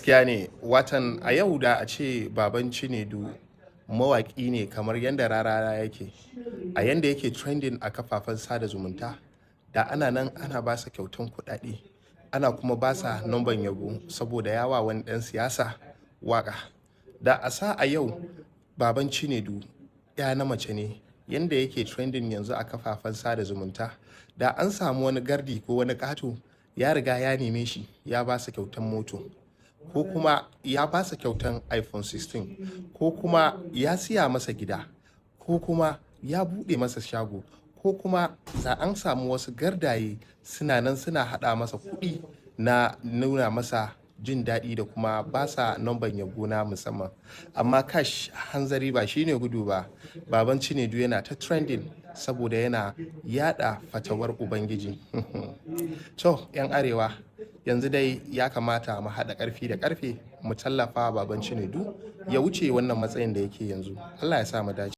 Gaskiya ne, watan a yau da a ce baban Cinedu mawaƙi ne kamar yadda rarara yake, a yanda yake trending a kafafen sada zumunta, da ana nan ana ba sa kyautan kuɗaɗe, ana kuma ba sa namban yabo saboda yawa wani ɗan siyasa waƙa. Da a sa a yau baban Cinedu ya na mace ne yanda yake trending yanzu a kafafen sada zumunta, da an samu wani gardi ko wani ƙato ya riga ya neme shi ya ba sa kyautan moto, ko kuma ya ba sa kyautan iPhone 16, ko kuma ya siya masa gida, ko kuma ya buɗe masa shago, ko kuma za an samu wasu gardaye suna nan suna haɗa masa kuɗi na nuna masa jin daɗi da kuma ba sa namban yabo na musamman. Amma kash, hanzari ba shine gudu ba, baban Cinedu yana ta trending saboda yana yada fatawar ubangiji. To 'yan arewa, yanzu dai ya kamata mu haɗa ƙarfi da ƙarfe mu tallafa baban Cinedu ya wuce wannan matsayin da yake yanzu. Allah ya sa mu dace.